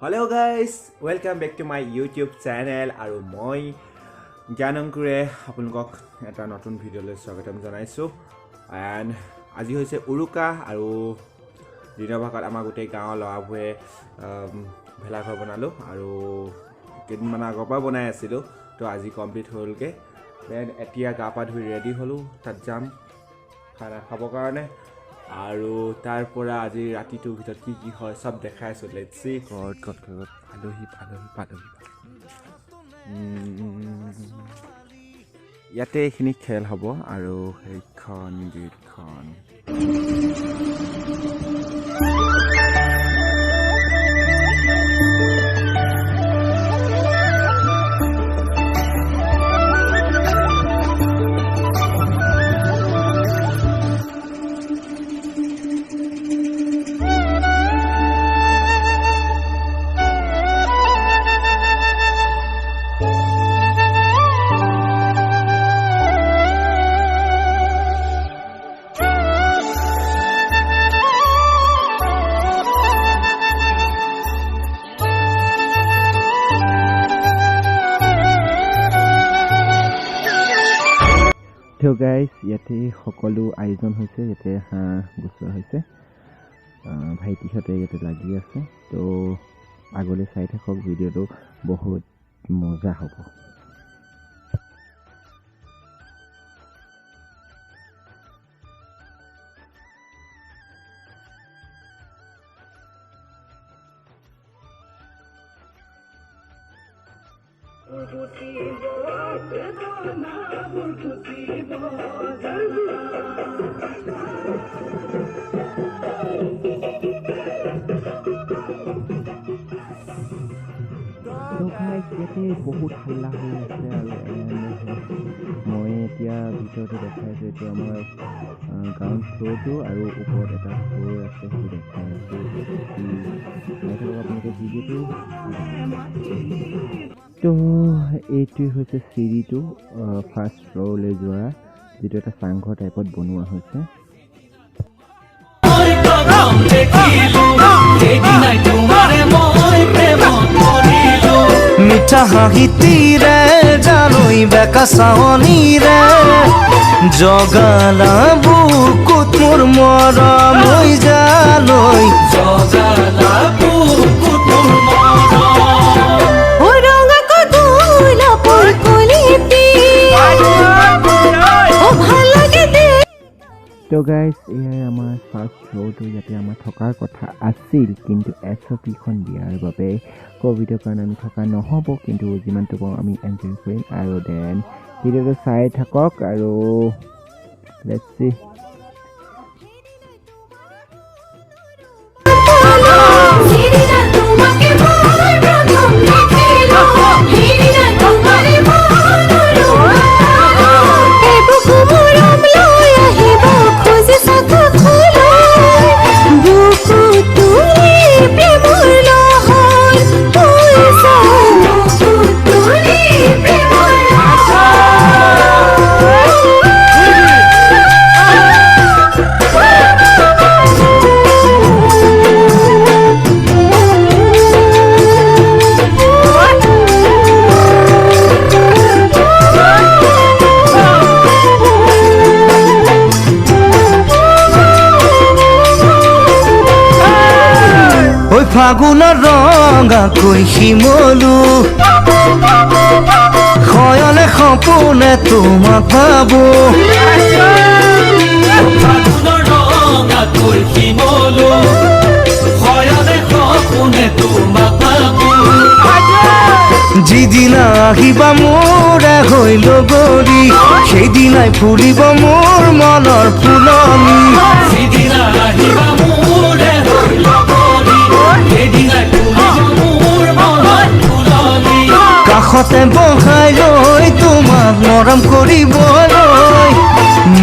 Hello guys, welcome back to my YouTube channel আৰু মই জ্ঞানংকুৰে আপোনালোকক এটা নতুন ভিডিঅ'লৈ স্বাগতম জনাইছো and আজি হৈছে উৰুকা আৰু দিনৰ ভাগত আমাৰ গোটেই গাঁৱৰ ল'ৰাবোৰে ভেলাঘৰ বনালো আৰু কেইদিনমান আগৰ পৰা বনাই আছিলো তো আজি কমপ্লিট হ'লগে দেন এতিয়া গা পা ধুই ৰেডি হলো তাত যাম খানা খাবৰ কাৰণে আৰু তাৰ পৰা আজি ৰাতিটোৰ ভিতৰত কি হয় সব দেখাই আছো লেটস সি গড আলহি ইয়াতে এইখিনি খেল হ'ব আৰু সেইখন গীতখন So guys, ইয়াতে সকলো আয়োজন হৈছে ইয়াতে গুছৰা হৈছে ভাইটিহঁতে ইয়াতে লাগি আছে তো আগলৈ চাই থাকক ভিডিঅ'টো বহুত মজা হ'ব বহুত হাল্লা হৈ আছে আৰু মই এতিয়া ভিতৰতে দেখাইছোঁ এইটো আমাৰ গ্ৰাউণ্ড ফ্ল'ৰটো আৰু ওপৰত এটা ফ্ল'ৰ আছে সেইটো দেখাই আছোঁ আপোনালোকে ভিডিঅ'টো তো এইটোৱে হৈছে চিৰিটো ফাৰ্ষ্ট ফ্ল'ৰলৈ যোৱা যিটো এটা চাংঘৰ টাইপত বনোৱা হৈছে মিঠা হাঁহিতিৰে জানৈ বেকা চাৱনীৰে জগালা বুকুত মোৰ মৰম হৈ জানৈ জগালা বুকুত মোৰ তো গাইজ এয়াই আমাৰ ফাৰ্ষ্ট ফ্ল'ৰটো ইয়াতে আমাৰ থকাৰ কথা আছিল কিন্তু SOPখন দিয়াৰ বাবে ক'ভিডৰ কাৰণে আমি থকা নহ'ব কিন্তু যিমানটো পাওঁ আমি এনজয় কৰিম আৰু দেন ভিডিঅ'টো চাই থাকক আৰু লেটছ চি ফাগুনৰ ৰঙাকৈ শিমলু খয়লে সপোনে তোমাক ভাবো ফাগুনৰ ৰঙাকৈ শিমলু খয়লে সপোনে তোমাক ভাবো যিদিনা আহিবা মোৰে হৈ লগৰী সেইদিনাই ফুলিব মোৰ মনৰ ফুলনি যিদিনা আহিবা মোৰে হৈ কাষতে বহাই লৈ তোমাক মৰম কৰিবলৈ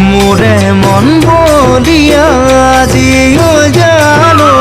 মোৰে মন বলিয়া আজি জানো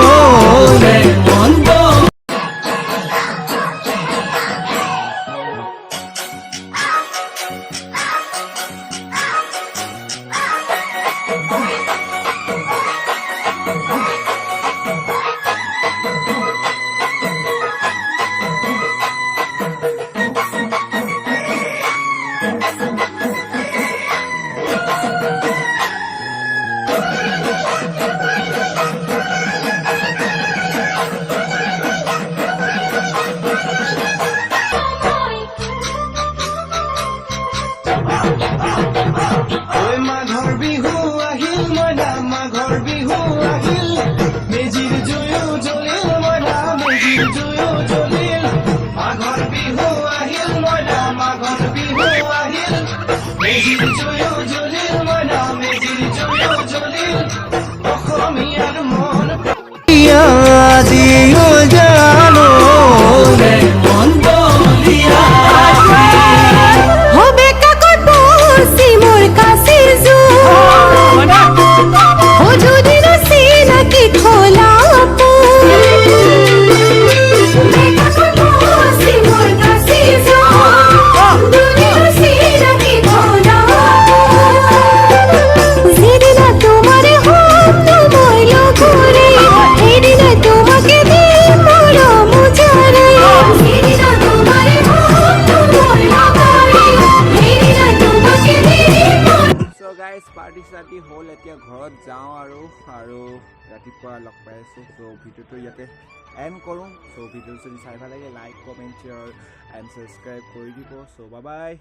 গাইজ পাৰ্টি চাৰ্টি হ'ল এতিয়া ঘৰত যাওঁ আৰু ৰাতিপুৱা লগ পাই আছোঁ চ' ভিডিঅ'টো ইয়াতে এণ্ড কৰোঁ চ' ভিডিঅ' যদি চাই ভাল লাগে like comment share and subscribe কৰি দিব চ' বাই বাই